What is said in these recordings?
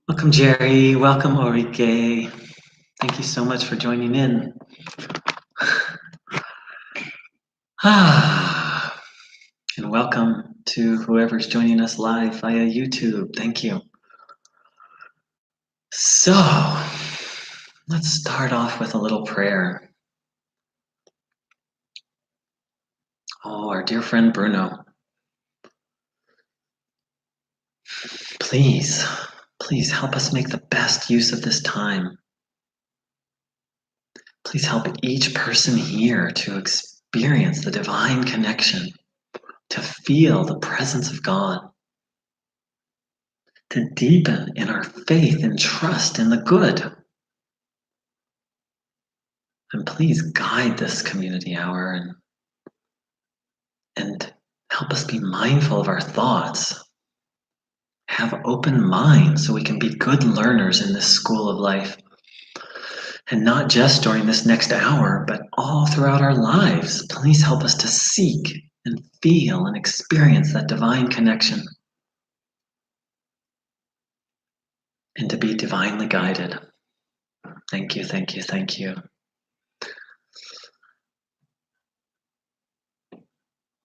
Welcome, Jerry. Welcome, Orike. Thank you so much for joining in. And welcome to whoever's joining us live via YouTube. Thank you. So, let's start off with a little prayer. Oh, our dear friend Bruno, please help us make the best use of this time. Please help each person here to experience the divine connection, to feel the presence of God, to deepen in our faith and trust in the good. And please guide this community hour and help us be mindful of our thoughts. Have open minds so we can be good learners in this school of life. And not just during this next hour, but all throughout our lives. Please help us to seek and feel and experience that divine connection. And to be divinely guided. Thank you, thank you, thank you.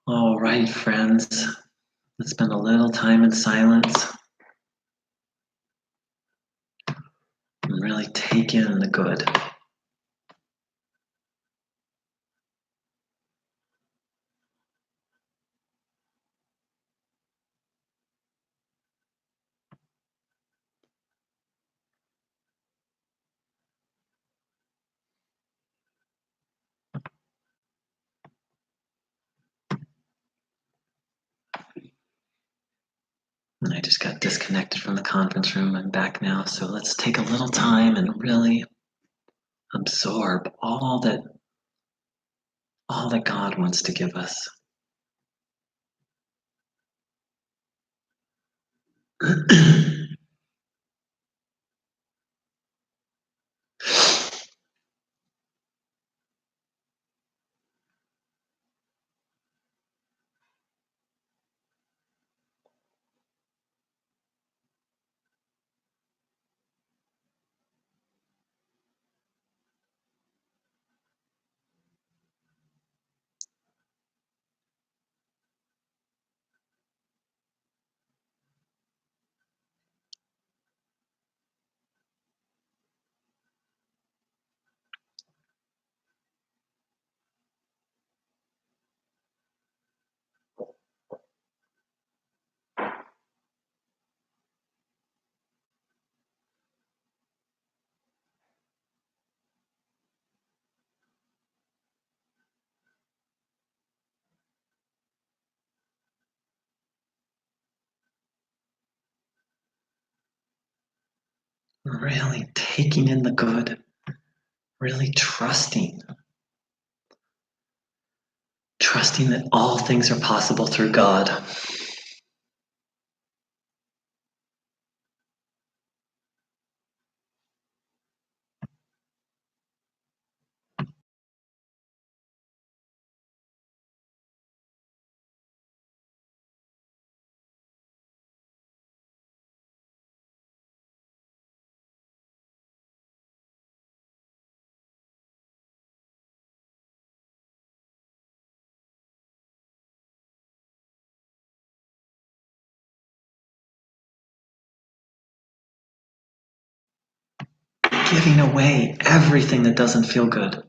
All right, friends. Let's spend a little time in silence and really take in the good. And I just got disconnected from the conference room. I'm back now. So let's take a little time and really absorb all that God wants to give us. Really taking in the good, really trusting that all things are possible through God. Giving away everything that doesn't feel good.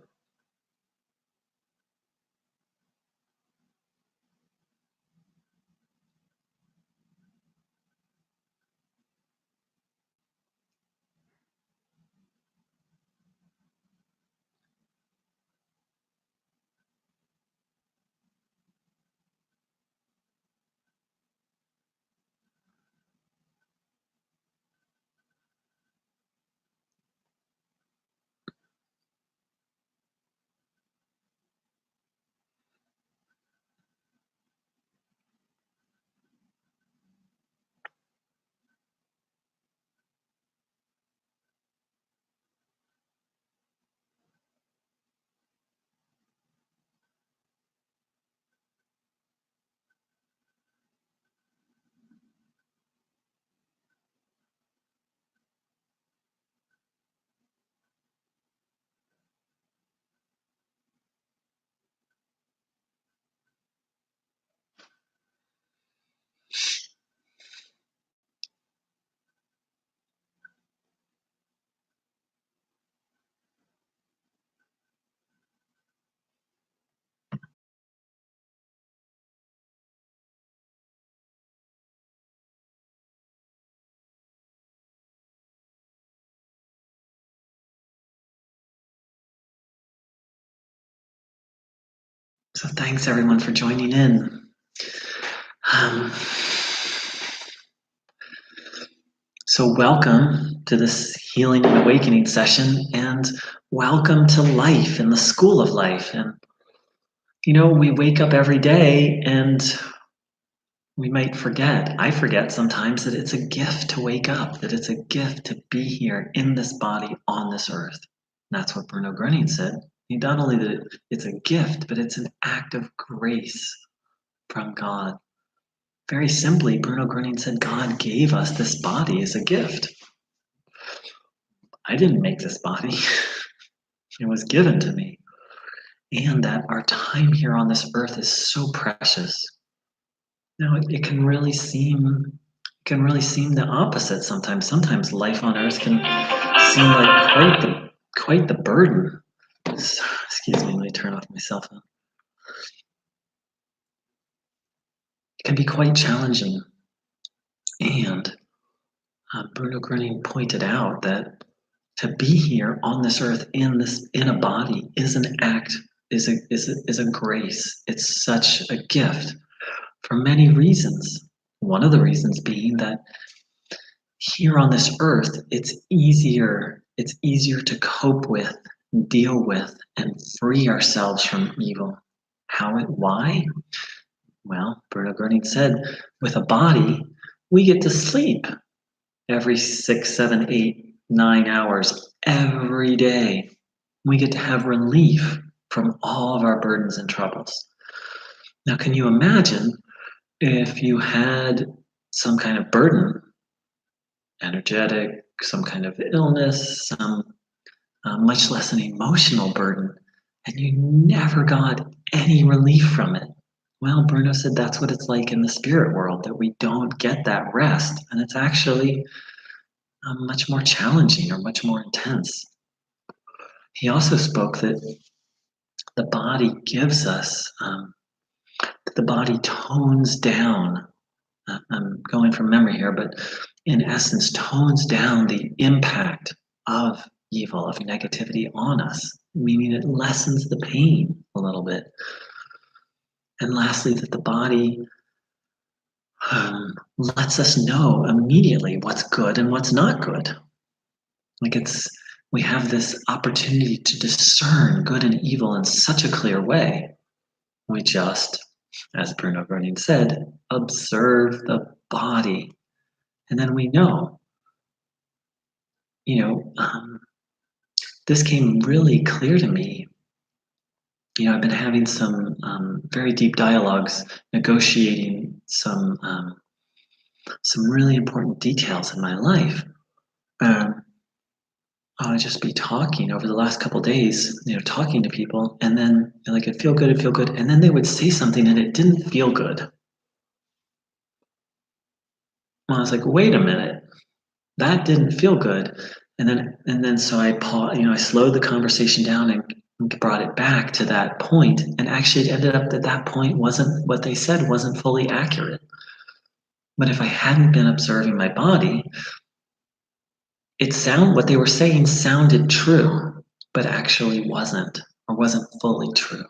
So thanks everyone for joining in. Um, so welcome to this healing and awakening session, and welcome to life in the school of life. And we wake up every day and we might forget. I forget sometimes that it's a gift to wake up, that it's a gift to be here in this body on this earth. And that's what Bruno Groening said. Not only that it's a gift, but it's an act of grace from God. Very simply, Bruno Groening said God gave us this body as a gift. I didn't make this body. It was given to me. And that our time here on this earth is so precious. Now it can really seem the opposite sometimes. Sometimes life on earth can seem like quite the burden. Excuse me, let me turn off my cell phone. It can be quite challenging. And Bruno Groening pointed out that to be here on this earth in a body is an act, is a grace. It's such a gift for many reasons. One of the reasons being that here on this earth, it's easier to cope with, deal with, and free ourselves from evil. Why? Well, Bruno Groening said, with a body, we get to sleep every 6, 7, 8, 9 hours every day. We get to have relief from all of our burdens and troubles. Now, can you imagine if you had some kind of burden, energetic, some kind of illness, some much less an emotional burden, and you never got any relief from it? Well, Bruno said that's what it's like in the spirit world, that we don't get that rest, and it's actually much more challenging or much more intense. He also spoke that the body gives us, the body tones down. I'm going from memory here, but in essence, tones down the impact of evil, of negativity on us, meaning it lessens the pain a little bit. And lastly, that the body lets us know immediately what's good and what's not good. We have this opportunity to discern good and evil in such a clear way. We just, as Bruno Groening said, observe the body. And then we know, this came really clear to me. I've been having some very deep dialogues, negotiating some really important details in my life. I'll just be talking over the last couple of days, talking to people, and then it'd feel good, and then they would say something and it didn't feel good. Well, I was like, wait a minute, that didn't feel good, and then so I paused, I slowed the conversation down and brought it back to that point, and actually it ended up that point wasn't what they said wasn't fully accurate. But if I hadn't been observing my body, what they were saying sounded true, but actually wasn't, or wasn't fully true.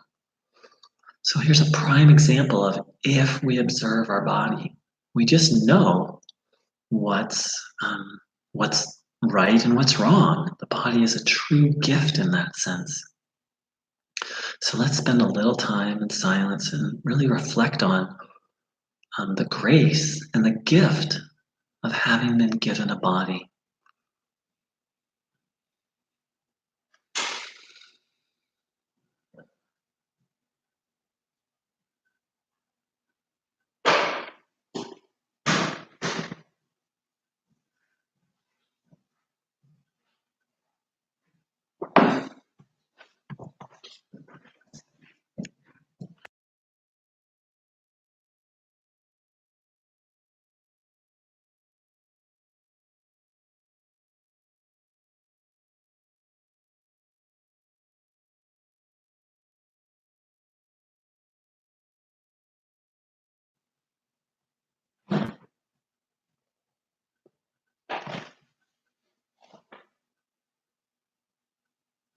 So here's a prime example of if we observe our body, we just know what's right and what's wrong. The body is a true gift in that sense. So let's spend a little time in silence and really reflect on the grace and the gift of having been given a body.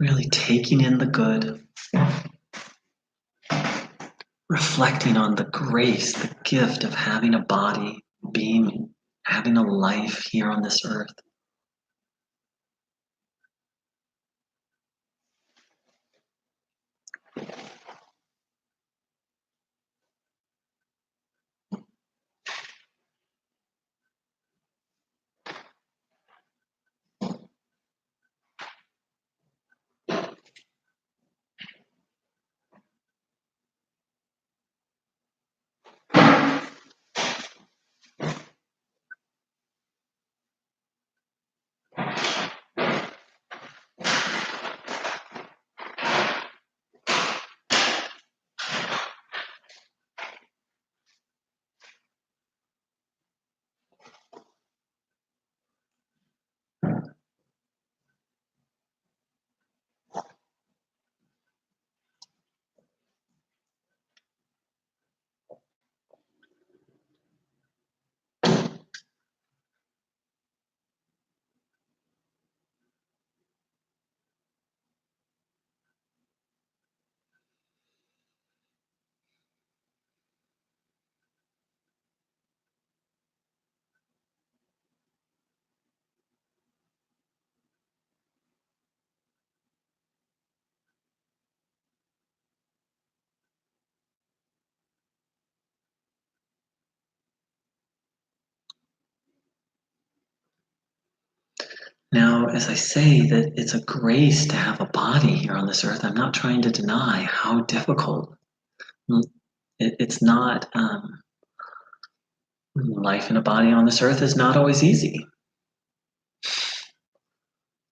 Really taking in the good, reflecting on the grace, the gift of having a body, having a life here on this earth. Now, as I say that it's a grace to have a body here on this earth, I'm not trying to deny how difficult. It's not, life in a body on this earth is not always easy.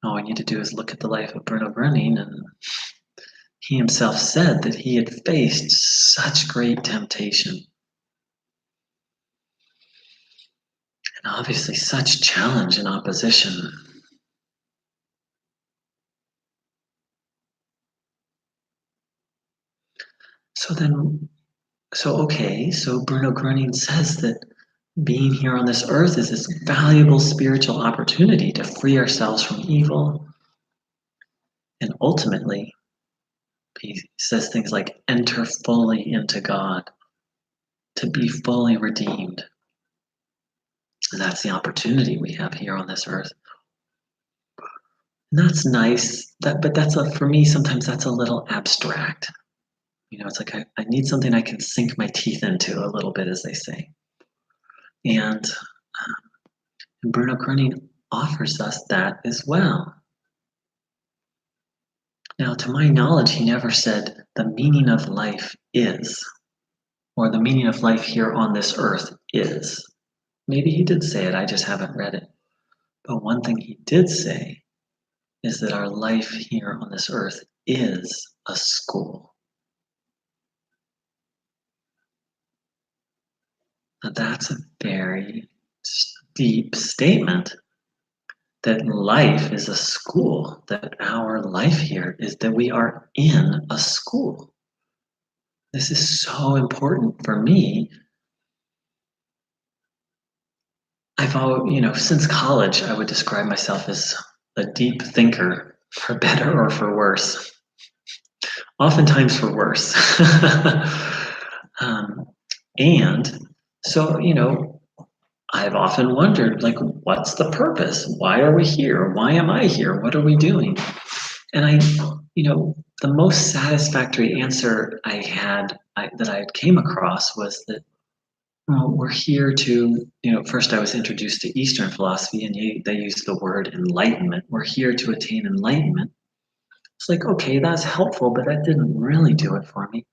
All we need to do is look at the life of Bruno Groening, and he himself said that he had faced such great temptation and obviously such challenge and opposition. So Bruno Groening says that being here on this earth is this valuable spiritual opportunity to free ourselves from evil. And ultimately, he says things like enter fully into God, to be fully redeemed. And that's the opportunity we have here on this earth. And that's nice. But for me, sometimes that's a little abstract. It's like I need something I can sink my teeth into a little bit, as they say. And Bruno Groening offers us that as well. Now, to my knowledge, he never said the meaning of life is, or the meaning of life here on this earth is. Maybe he did say it, I just haven't read it. But one thing he did say is that our life here on this earth is a school. Now, that's a very deep statement, that life is a school, that our life here is that we are in a school. This is so important for me. I've always, since college, I would describe myself as a deep thinker, for better or for worse. Oftentimes for worse. um, and so, I've often wondered, like, what's the purpose? Why are we here? Why am I here? What are we doing? And the most satisfactory answer that I came across was that, well, we're here to, first I was introduced to Eastern philosophy, and they use the word enlightenment. We're here to attain enlightenment. It's like, okay, that's helpful, but that didn't really do it for me.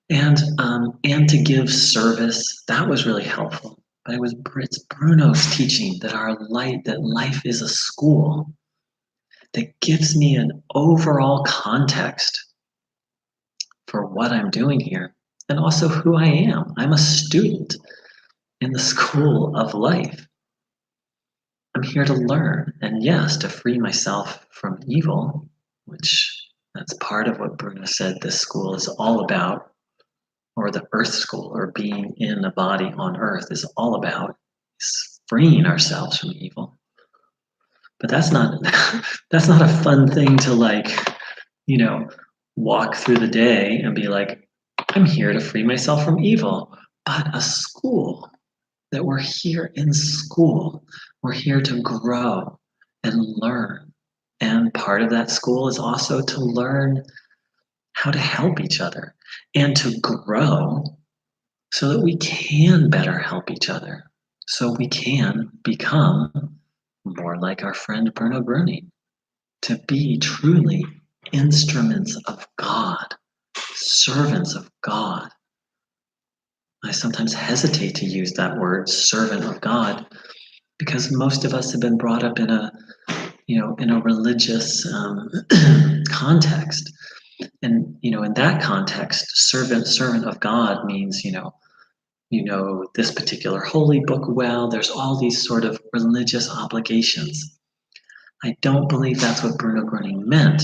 And to give service, that was really helpful. But it's Bruno's teaching that life is a school that gives me an overall context for what I'm doing here and also who I am. I'm a student in the school of life. I'm here to learn, and yes, to free myself from evil, which that's part of what Bruno said this school is all about, or the earth school, or being in a body on earth is all about, is freeing ourselves from evil. But that's not that's not a fun thing to walk through the day and be like, I'm here to free myself from evil. But a school, that we're here in school, we're here to grow and learn. And part of that school is also to learn how to help each other and to grow so that we can better help each other, so we can become more like our friend Bruno Groening, to be truly instruments of God, servants of God. I sometimes hesitate to use that word, servant of God, because most of us have been brought up in a, in a religious context, and in that context, servant of God means this particular holy book well. There's all these sort of religious obligations. I don't believe that's what Bruno Groening meant.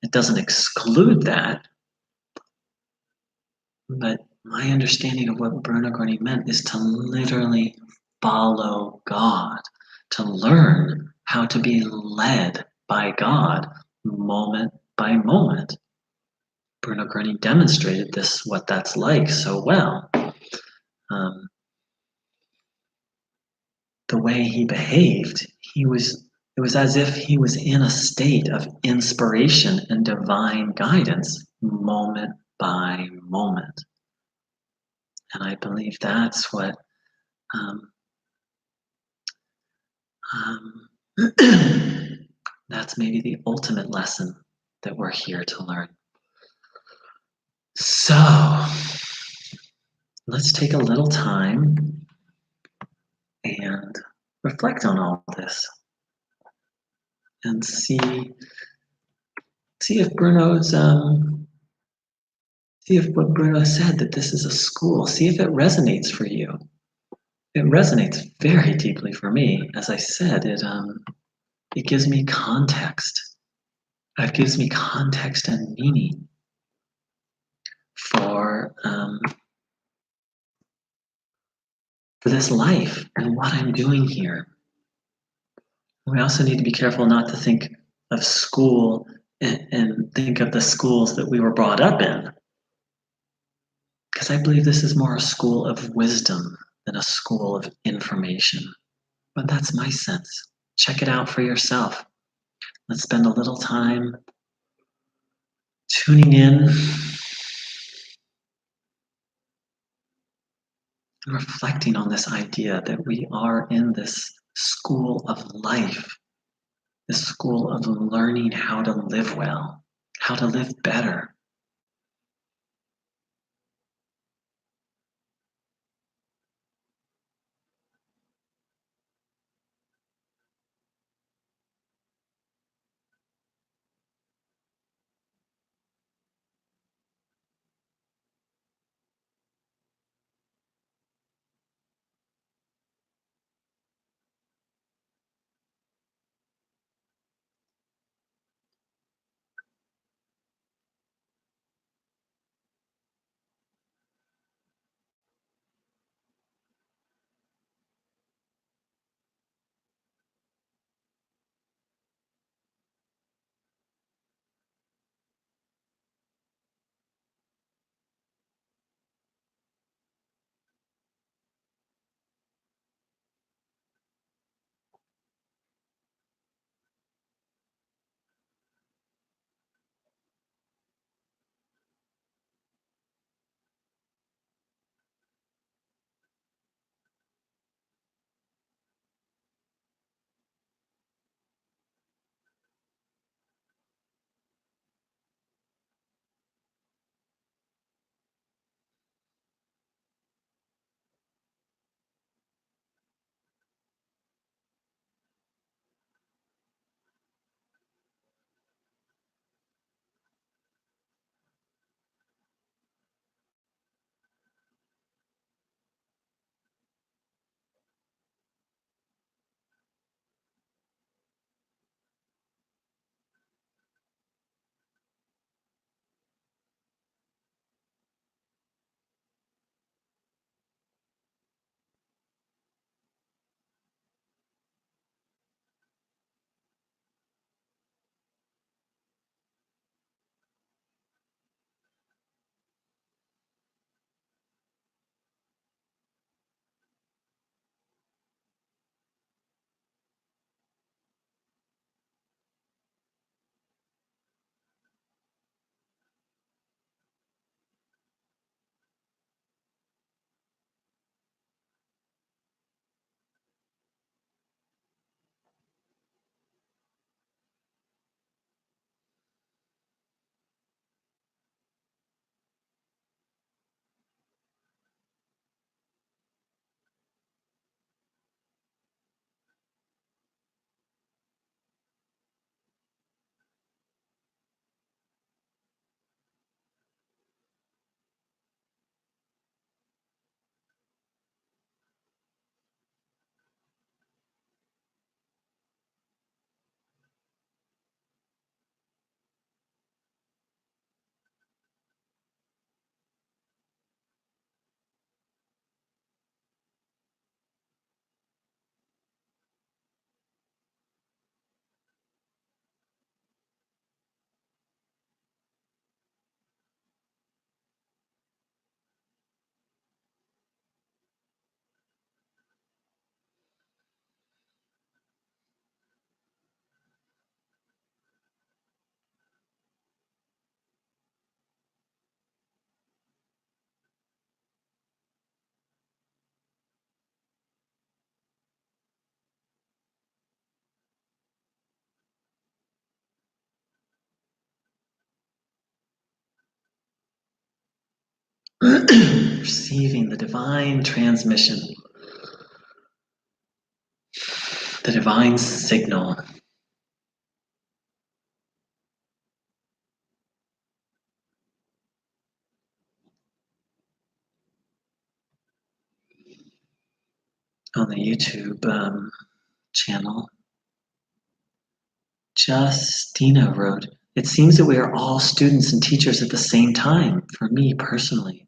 It doesn't exclude that, but my understanding of what Bruno Groening meant is to literally follow God, to learn how to be led by God moment by moment. Bruno Groening demonstrated what that's like so well. Um, the way he behaved, it was as if he was in a state of inspiration and divine guidance moment by moment. And I believe that's what um, um, that's maybe the ultimate lesson that we're here to learn. So let's take a little time and reflect on all this and see if see if what Bruno said, that this is a school, see if it resonates for you. It resonates very deeply for me. As I said, it gives me context. It gives me context and meaning for this life and what I'm doing here. We also need to be careful not to think of school and think of the schools that we were brought up in, because I believe this is more a school of wisdom than a school of information. But that's my sense. Check it out for yourself. Let's spend a little time tuning in and reflecting on this idea that we are in this school of life, this school of learning how to live well, how to live better. Receiving the divine transmission, the divine signal. On the YouTube channel, Justina wrote, "It seems that we are all students and teachers at the same time, for me personally."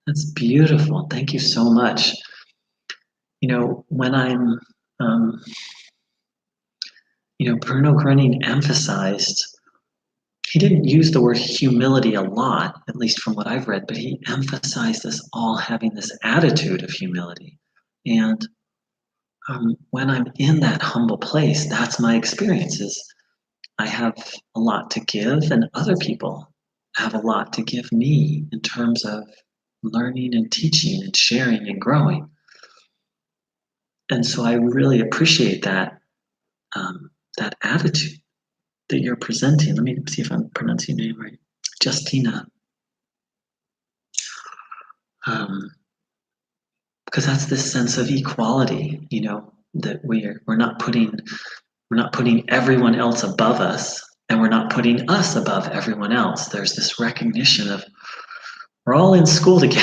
That's beautiful. Thank you so much. When I'm, um, Bruno Groening emphasized, he didn't use the word humility a lot, at least from what I've read, but he emphasized us all having this attitude of humility. And when I'm in that humble place, that's my experiences. I have a lot to give, and other people have a lot to give me in terms of learning and teaching and sharing and growing. And so I really appreciate that attitude that you're presenting. Let me see if I'm pronouncing your name right. Justina. Because that's this sense of equality, that we're not putting everyone else above us, and we're not putting us above everyone else. There's this recognition of we're all in school together.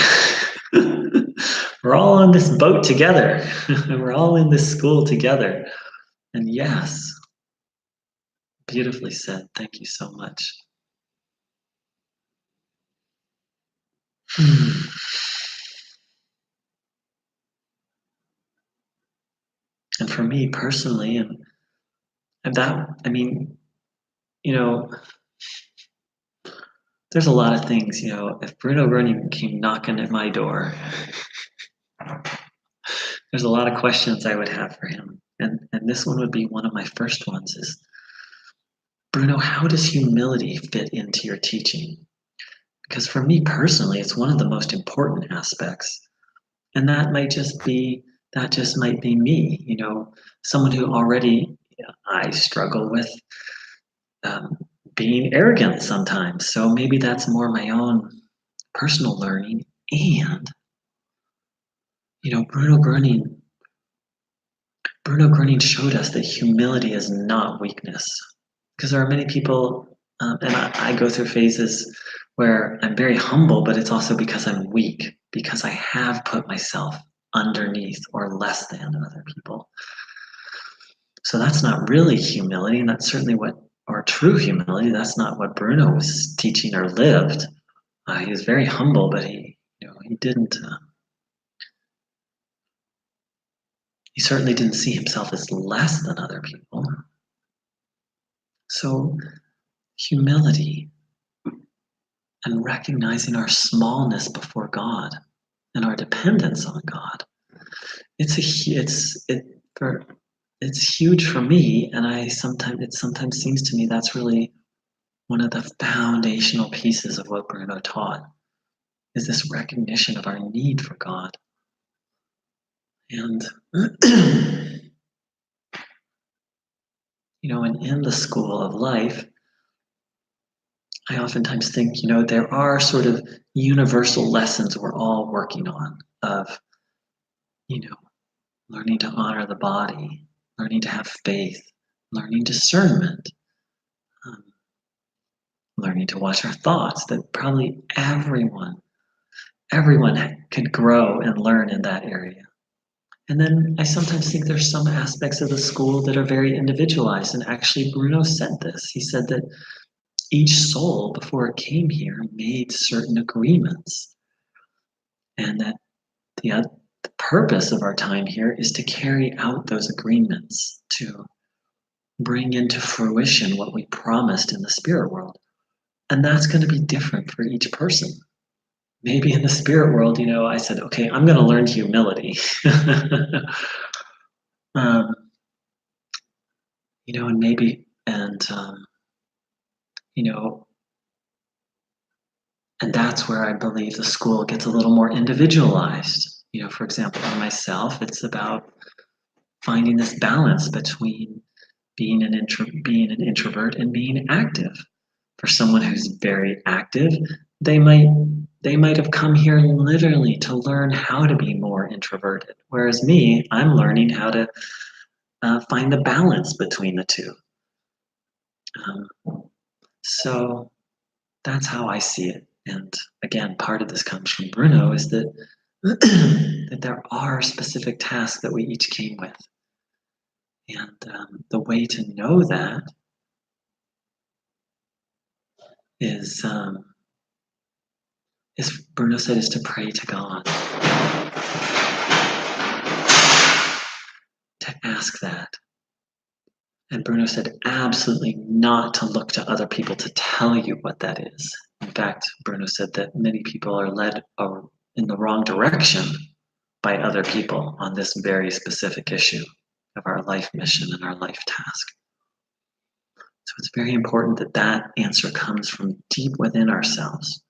We're all on this boat together. We're all in this school together. And yes, beautifully said. Thank you so much. And for me personally, and that, there's a lot of things, if Bruno Groening came knocking at my door, there's a lot of questions I would have for him. And this one would be one of my first ones is, Bruno, how does humility fit into your teaching? Because for me personally, it's one of the most important aspects. And that just might be me, someone who already, I struggle with um, being arrogant sometimes. So maybe that's more my own personal learning. And, Bruno Groening showed us that humility is not weakness. Because there are many people, and I go through phases where I'm very humble, but it's also because I'm weak, because I have put myself underneath or less than other people. So that's not really humility, and that's certainly or true humility, that's not what Bruno was teaching or lived. He was very humble, but he didn't. He certainly didn't see himself as less than other people. So humility and recognizing our smallness before God and our dependence on God. It's huge for me, and it sometimes seems to me that's really one of the foundational pieces of what Bruno taught, is this recognition of our need for God. And and in the school of life, I oftentimes think, there are sort of universal lessons we're all working on of, learning to honor the body, learning to have faith, learning discernment, um, learning to watch our thoughts, that probably everyone could grow and learn in that area. And then I sometimes think there's some aspects of the school that are very individualized. And actually, Bruno said this. He said that each soul, before it came here, made certain agreements. And that the purpose of our time here is to carry out those agreements, to bring into fruition what we promised in the spirit world. And that's going to be different for each person. Maybe in the spirit world, I said, okay, I'm going to learn humility. um, and maybe, and that's where I believe the school gets a little more individualized. For example, for myself, it's about finding this balance between being an introvert and being active. For someone who's very active, they might They might have come here literally to learn how to be more introverted, whereas me, I'm learning how to find the balance between the two. Um, so that's how I see it. And again, part of this comes from Bruno is that that there are specific tasks that we each came with, and the way to know that is, as Bruno said, is to pray to God, to ask that. And Bruno said absolutely not to look to other people to tell you what that is. In fact, Bruno said that many people are led in the wrong direction by other people on this very specific issue of our life mission and our life task. So it's very important that that answer comes from deep within ourselves,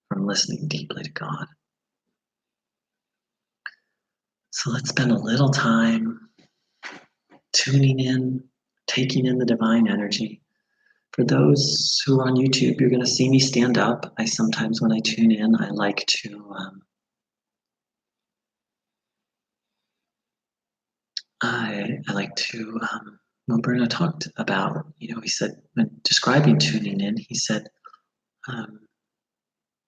from listening deeply to God. So let's spend a little time tuning in, taking in the divine energy. For those who are on YouTube, you're going to see me stand up. I sometimes, when I tune in, I like to when Bruno talked about, he said, when describing tuning in, he said, um,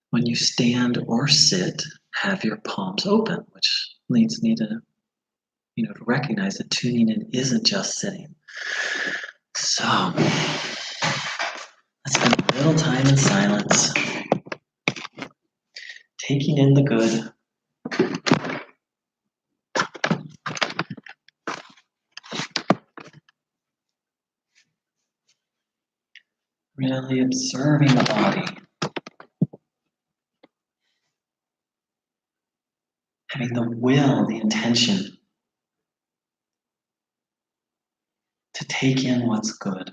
when you stand or sit, have your palms open, which leads me to, to recognize that tuning in isn't just sitting. So let's spend a little time in silence, taking in the good. Really observing the body, having the will, the intention to take in what's good.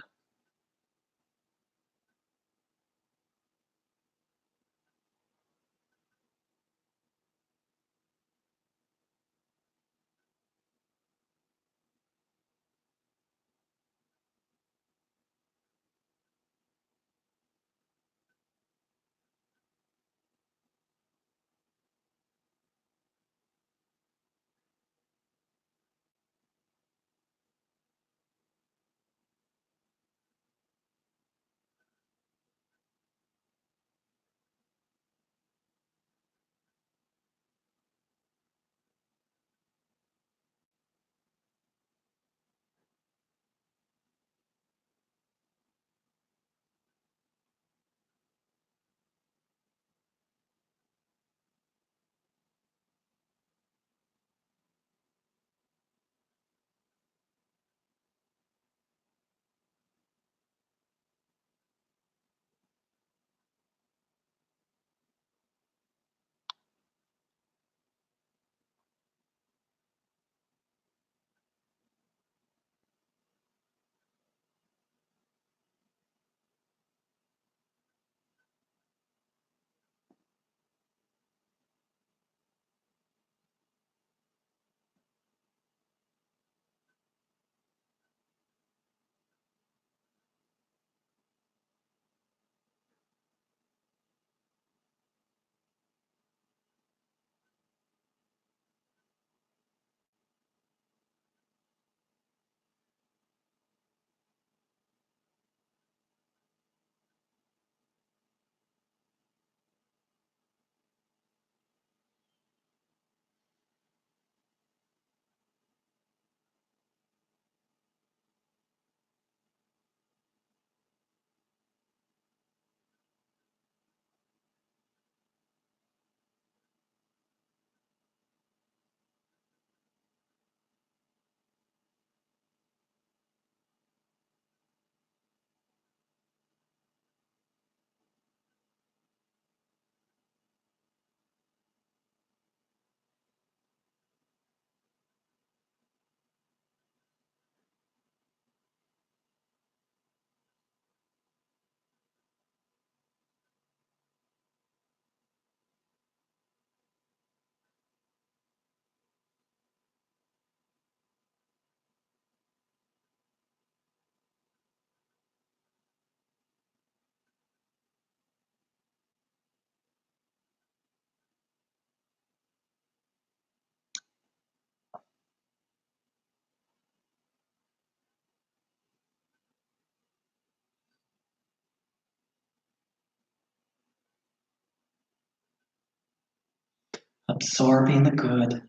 absorbing the good,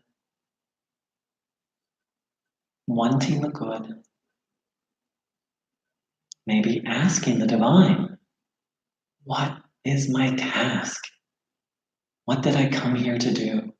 wanting the good, maybe asking the divine, what is my task? What did I come here to do?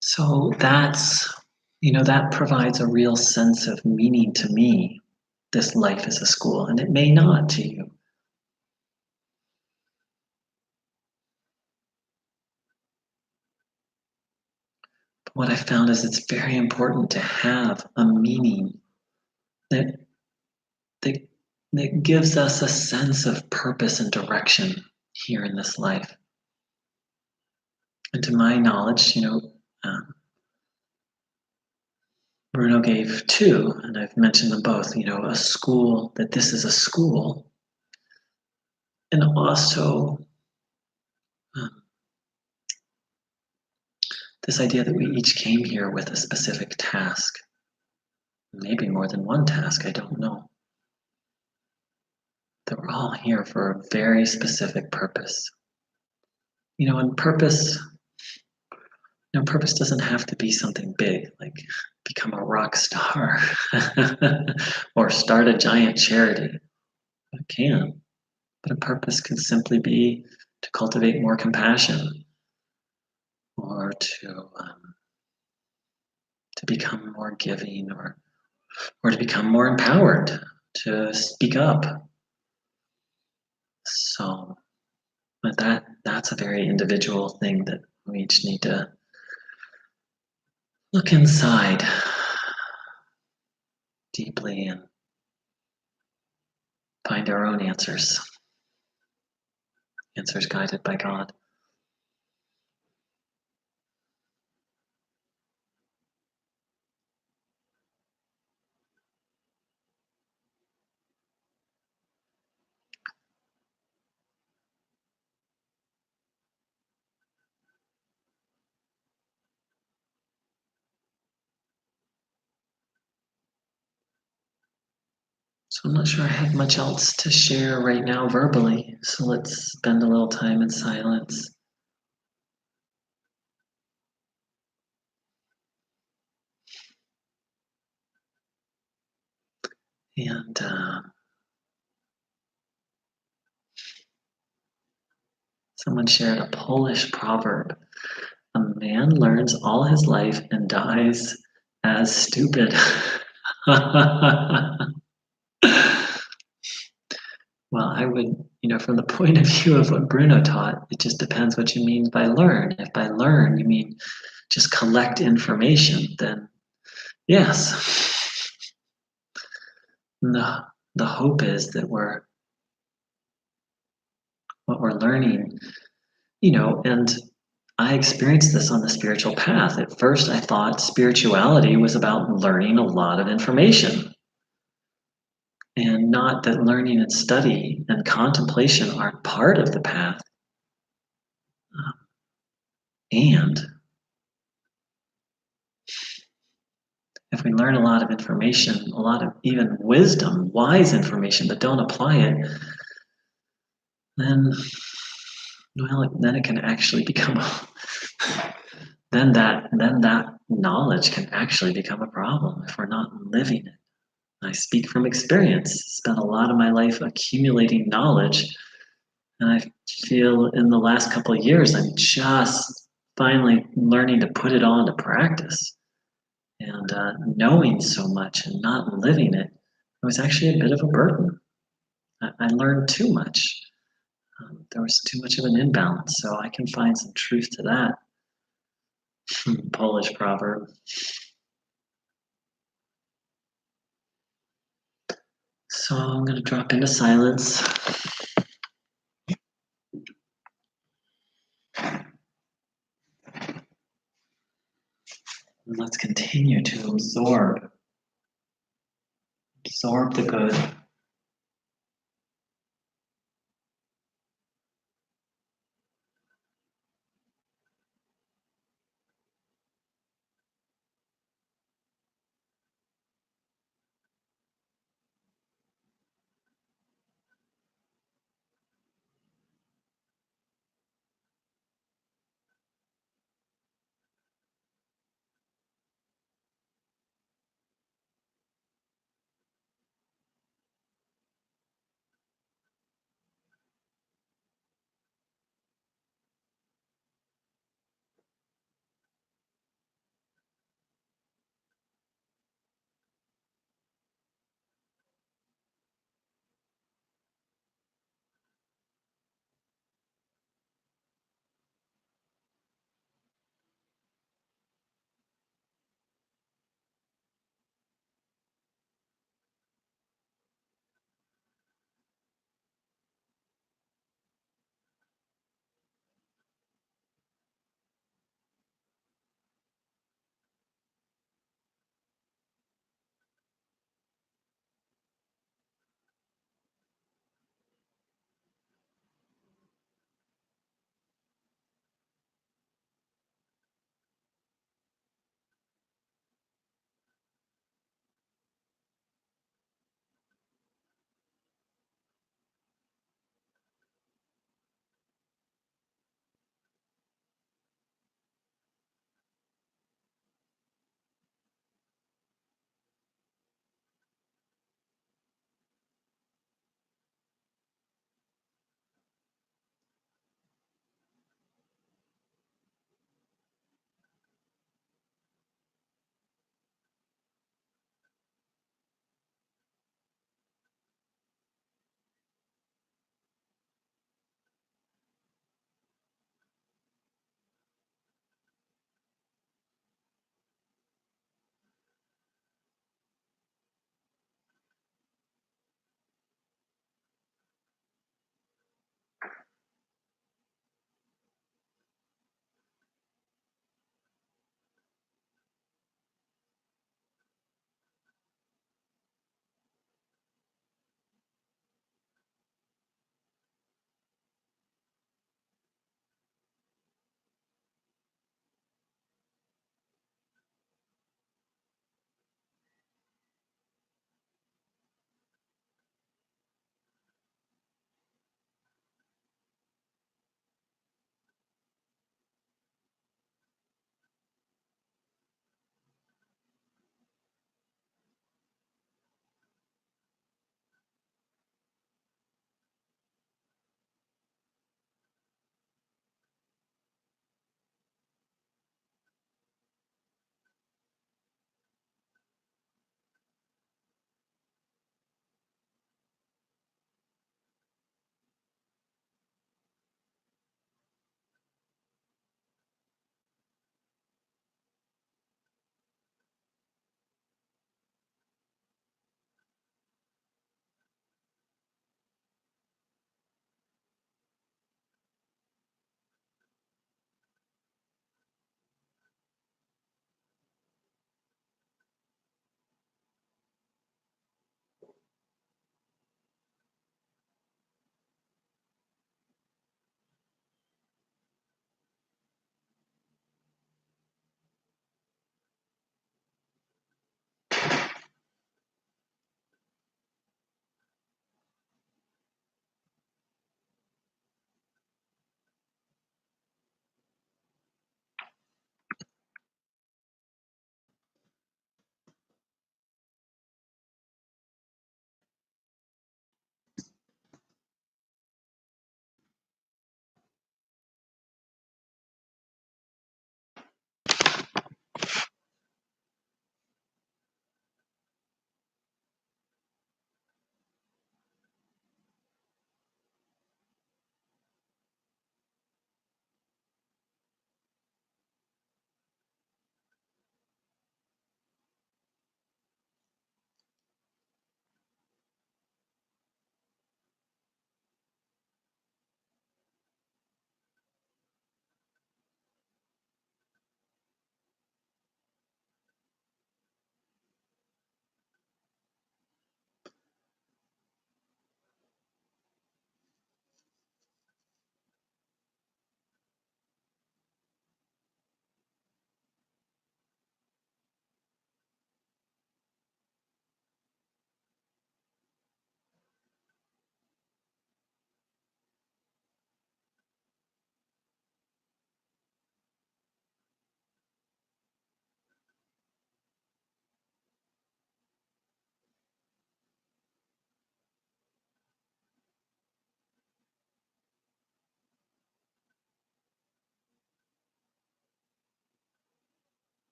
So that provides a real sense of meaning to me. This life is a school, and it may not to you. But what I found is it's very important to have a meaning that, that, that gives us a sense of purpose and direction here in this life. And to my knowledge, um, Bruno gave two, and I've mentioned them both, a school, that this is a school, and also um, this idea that we each came here with a specific task, maybe more than one task, I don't know. That we're all here for a very specific purpose. And purpose doesn't have to be something big, like become a rock star or start a giant charity. It can. But a purpose can simply be to cultivate more compassion or to become more giving or to become more empowered to speak up. So, but that's a very individual thing that we each need to look inside deeply and find our own answers guided by God. So I'm not sure I have much else to share right now verbally. So let's spend a little time in silence. And someone shared a Polish proverb. A man learns all his life and dies as stupid. Well, I would, from the point of view of what Bruno taught, it just depends what you mean by learn. If by learn you mean just collect information, then yes. The hope is that what we're learning, and I experienced this on the spiritual path. At first, I thought spirituality was about learning a lot of information, and not that learning and study and contemplation aren't part of the path. And if we learn a lot of information, a lot of even wisdom, wise information, but don't apply it, then, then it can actually become, then that knowledge can actually become a problem if we're not living it. I speak from experience. Spent a lot of my life accumulating knowledge, and I feel in the last couple of years I'm just finally learning to put it on to practice. And knowing so much and not living it was actually a bit of a burden. I learned too much. There was too much of an imbalance, so I can find some truth to that. Polish proverb. So I'm going to drop into silence. And let's continue to absorb the good.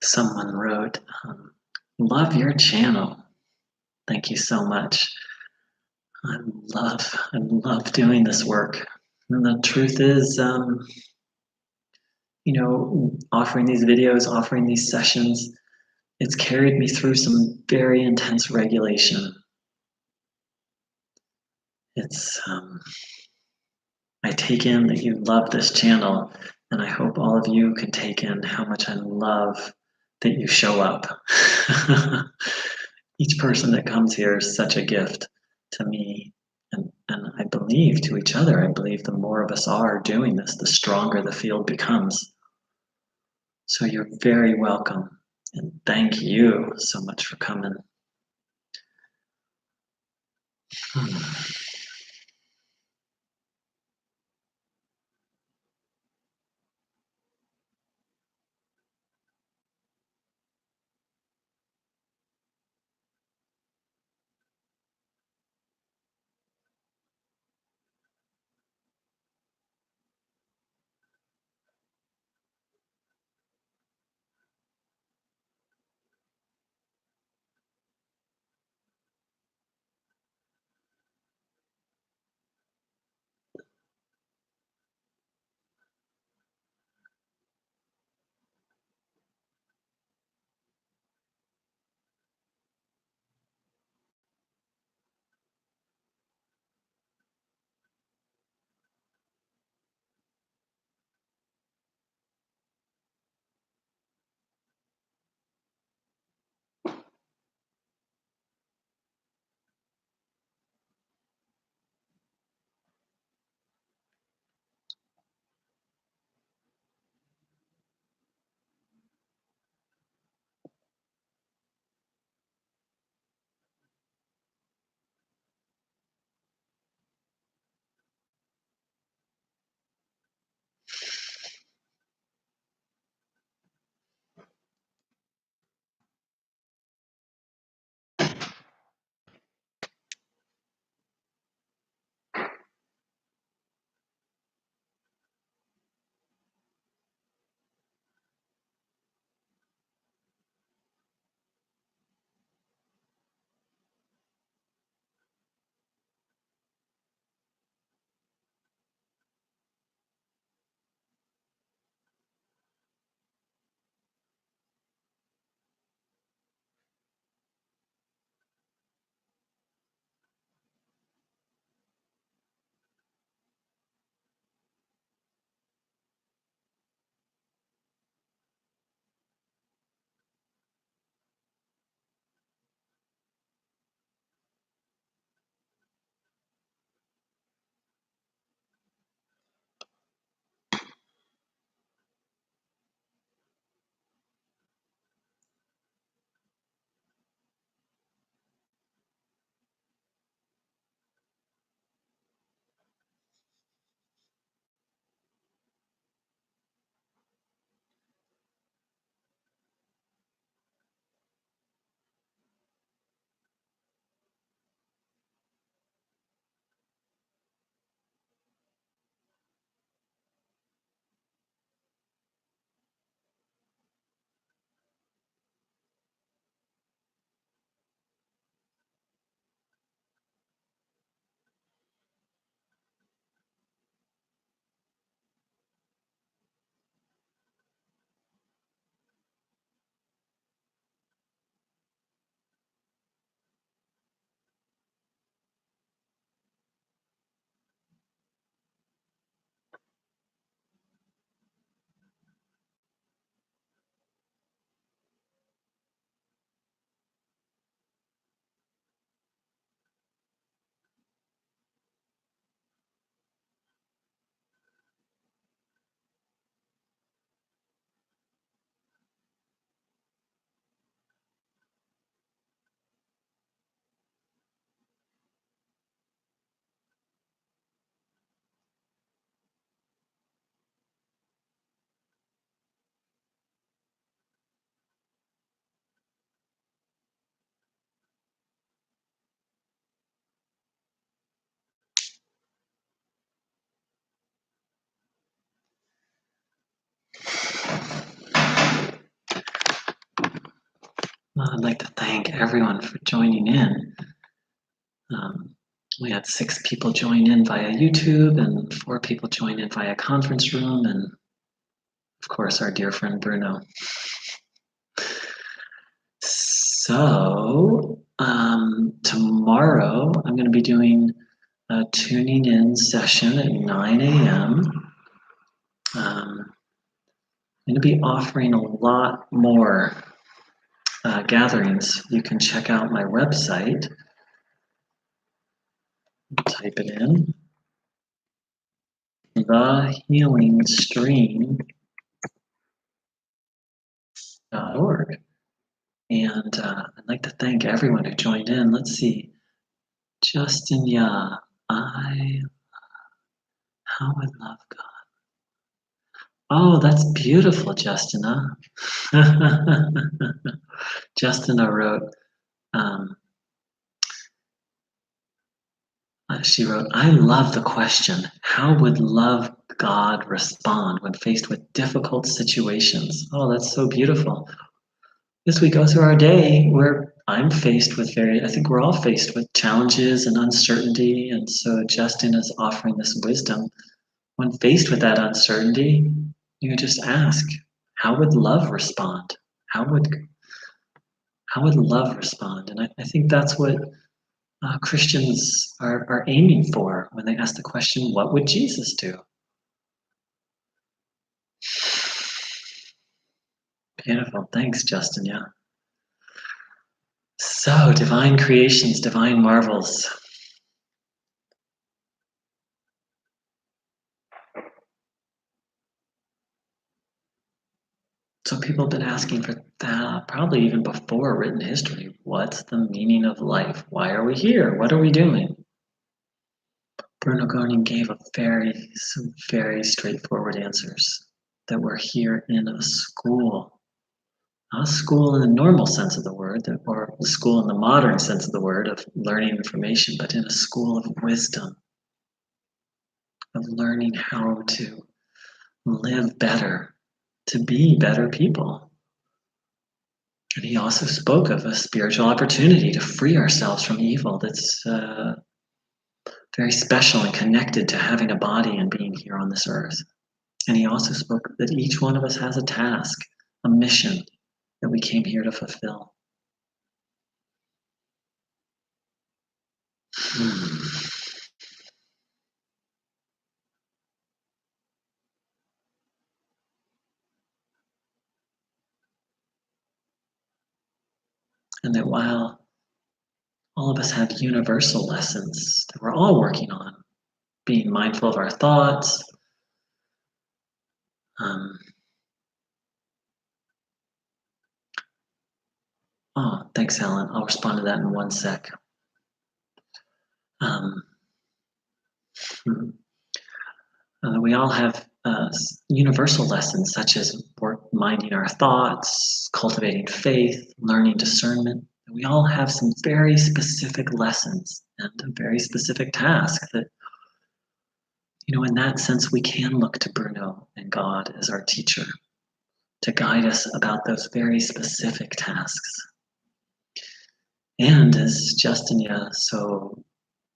Someone wrote, love your channel. Thank you so much. I love doing this work. And the truth is, offering these videos, offering these sessions, it's carried me through some very intense regulation. It's, I take in that you love this channel, and I hope all of you can take in how much I love that you show up. Each person that comes here is such a gift to me, and I believe to each other. I believe the more of us are doing this, the stronger the field becomes. So you're very welcome, and thank you so much for coming. I'd like to thank everyone for joining in. Um, we had 6 people join in via YouTube and 4 people join in via conference room, and of course, our dear friend Bruno. So, tomorrow I'm going to be doing a tuning in session at 9 a.m. I'm going to be offering a lot more gatherings. You can check out my website, type it in, thehealingstream.org. And I'd like to thank everyone who joined in. Let's see. Justin, yeah, how I love God. Oh, that's beautiful, Justina. Justina wrote, um, she wrote, I love the question, how would love God respond when faced with difficult situations? Oh, that's so beautiful. As we go through our day, I'm faced with I think we're all faced with challenges and uncertainty. And so Justin is offering this wisdom. When faced with that uncertainty, you can just ask, how would love respond? How would how would love respond? And I think that's what Christians are aiming for when they ask the question, what would Jesus do? Beautiful. Thanks, Justin. Yeah. So, divine creations, divine marvels. So people have been asking for that probably even before written history. What's the meaning of life? Why are we here? What are we doing? Bruno Groening gave some very straightforward answers. That we're here in a school. Not a school in the normal sense of the word, or the school in the modern sense of the word of learning information, but in a school of wisdom, of learning how to live better, to be better people. And he also spoke of a spiritual opportunity to free ourselves from evil that's very special and connected to having a body and being here on this earth. And he also spoke that each one of us has a task, a mission that we came here to fulfill. And that while all of us have universal lessons that we're all working on, being mindful of our thoughts, um, oh, thanks, Alan. I'll respond to that in one sec. Um, we all have universal lessons such as minding our thoughts, cultivating faith, learning discernment. We all have some very specific lessons and a very specific task that, in that sense, we can look to Bruno and God as our teacher to guide us about those very specific tasks. And as Justinia so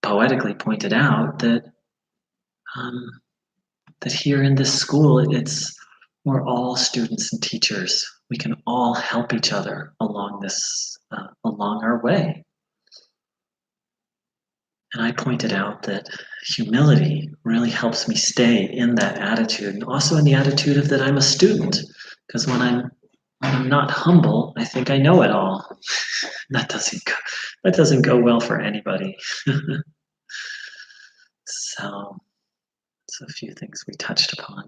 poetically pointed out, um, that here in this school, we're all students and teachers. We can all help each other along our way. And I pointed out that humility really helps me stay in that attitude, and also in the attitude of that I'm a student. Because when I'm not humble, I think I know it all. That doesn't go well for anybody. So a few things we touched upon.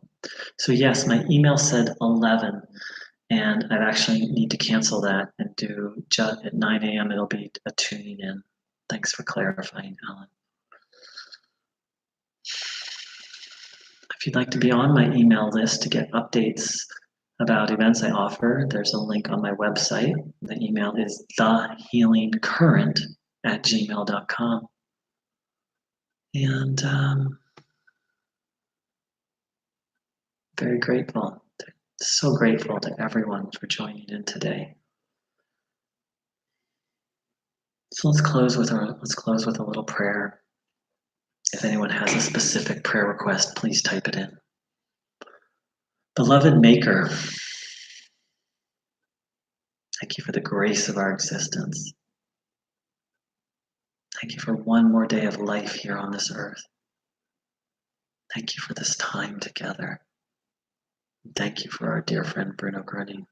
So yes, my email said 11, and I actually need to cancel that and do at 9 a.m. It'll be a tuning in. Thanks for clarifying, Alan. If you'd like to be on my email list to get updates about events I offer, there's a link on my website. The email is thehealingcurrent@gmail.com. And very grateful, so grateful to everyone for joining in today. So let's close with a little prayer. If anyone has a specific prayer request, please type it in. Beloved Maker, thank you for the grace of our existence. Thank you for one more day of life here on this earth. Thank you for this time together. Thank you for our dear friend Bruno Groening.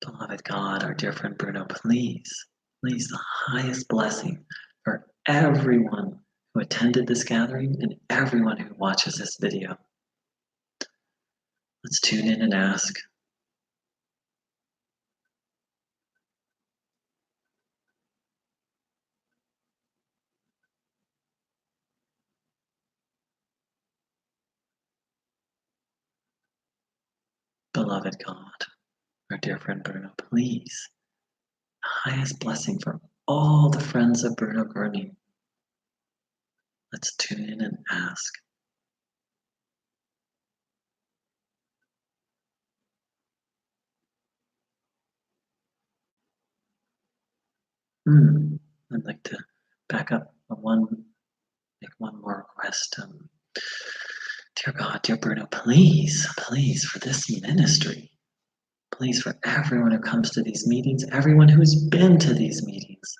Beloved God, our dear friend Bruno, please, the highest blessing for everyone who attended this gathering and everyone who watches this video. Let's tune in and ask. Beloved God, our dear friend Bruno, please, the highest blessing for all the friends of Bruno Groening. Let's tune in and ask. I'd like to back up make one more request. Dear God, dear Bruno, please, for this ministry, please for everyone who comes to these meetings, everyone who's been to these meetings,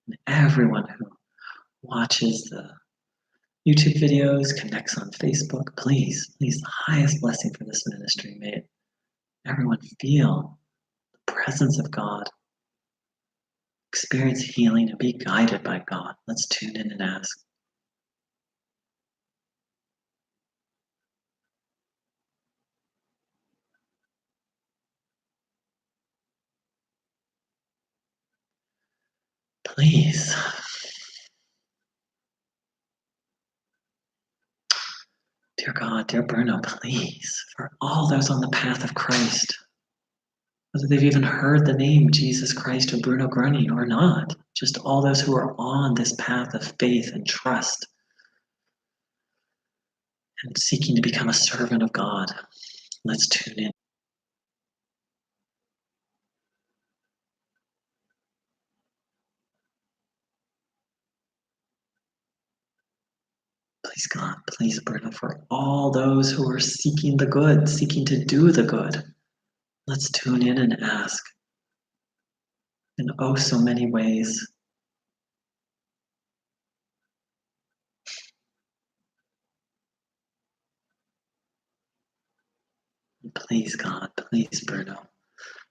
and everyone who watches the YouTube videos, connects on Facebook, please, the highest blessing for this ministry. May everyone feel the presence of God, experience healing, and be guided by God. Let's tune in and ask. Please. Dear God, dear Bruno, please, for all those on the path of Christ, whether they've even heard the name Jesus Christ or Bruno Groening or not, just all those who are on this path of faith and trust and seeking to become a servant of God. Let's tune in. Please, God, please, Bruno, for all those who are seeking the good, seeking to do the good. Let's tune in and ask in oh so many ways. Please, God, please, Bruno,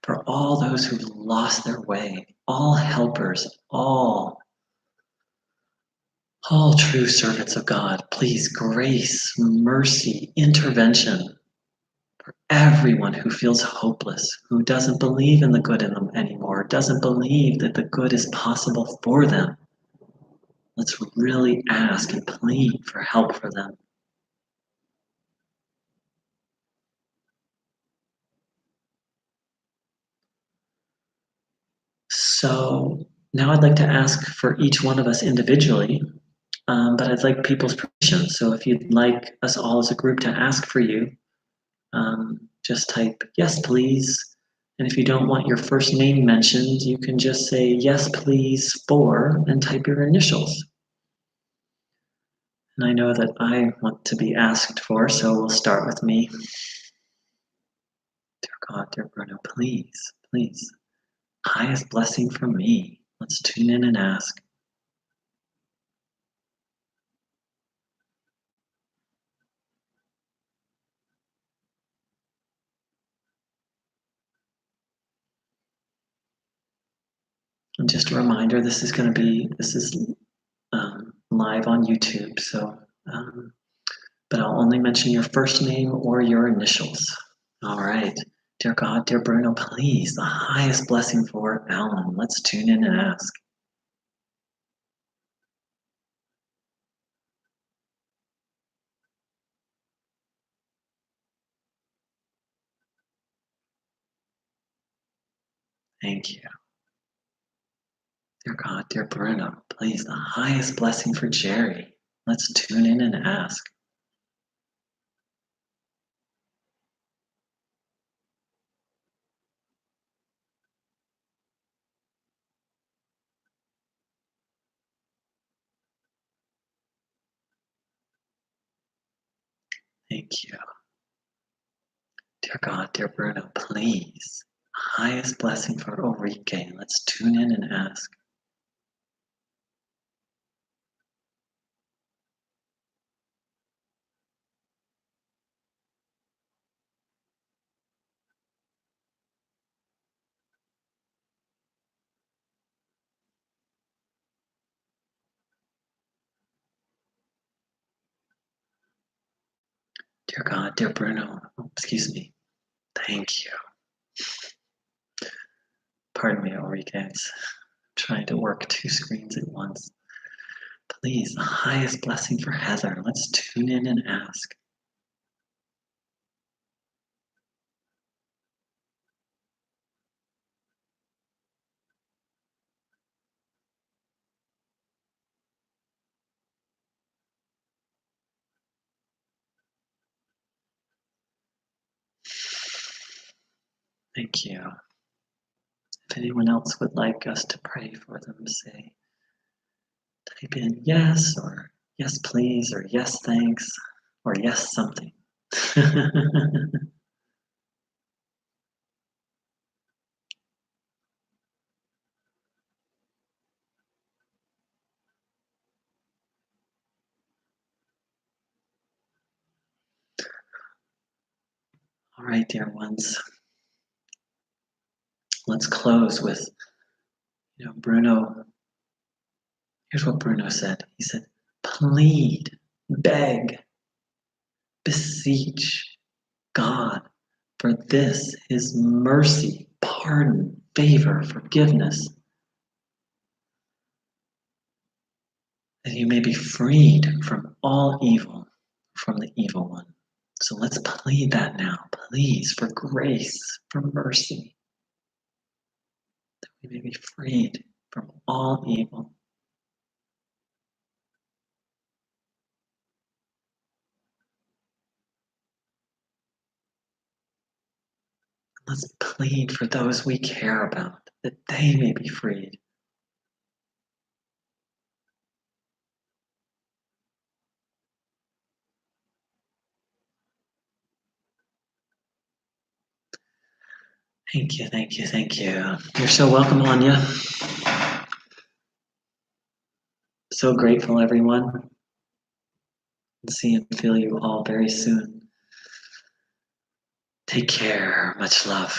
for all those who've lost their way, all helpers, all true servants of God, please, grace, mercy, intervention for everyone who feels hopeless, who doesn't believe in the good in them anymore, doesn't believe that the good is possible for them. Let's really ask and plead for help for them. So now I'd like to ask for each one of us individually, but I'd like people's permission. So if you'd like us all as a group to ask for you, just type yes, please. And if you don't want your first name mentioned, you can just say yes, please, for, and type your initials. And I know that I want to be asked for, so we'll start with me. Dear God, dear Bruno, please, highest blessing for me. Let's tune in and ask. And just a reminder, this is live on YouTube, so but I'll only mention your first name or your initials. All right. Dear God, dear Bruno, please, the highest blessing for Alan. Let's tune in and ask. Thank you. Dear God, dear Bruno, please, the highest blessing for Jerry. Let's tune in and ask. Thank you. Dear God, dear Bruno, please, highest blessing for Ulrike. Let's tune in and ask. Dear God, dear Bruno, excuse me. Thank you. Pardon me, Ulrike. It's trying to work two screens at once. Please, the highest blessing for Heather. Let's tune in and ask. Thank you. If anyone else would like us to pray for them, say, type in yes, or yes, please, or yes, thanks, or yes, something. All right, dear ones. Let's close with, Bruno. Here's what Bruno said. He said, plead, beg, beseech God for this, his mercy, pardon, favor, forgiveness, that you may be freed from all evil, from the evil one. So let's plead that now, please, for grace, for mercy, that we may be freed from all evil. Let's plead for those we care about, that they may be freed. Thank you, thank you, thank you. You're so welcome, Anya. So grateful, everyone. See and feel you all very soon. Take care. Much love.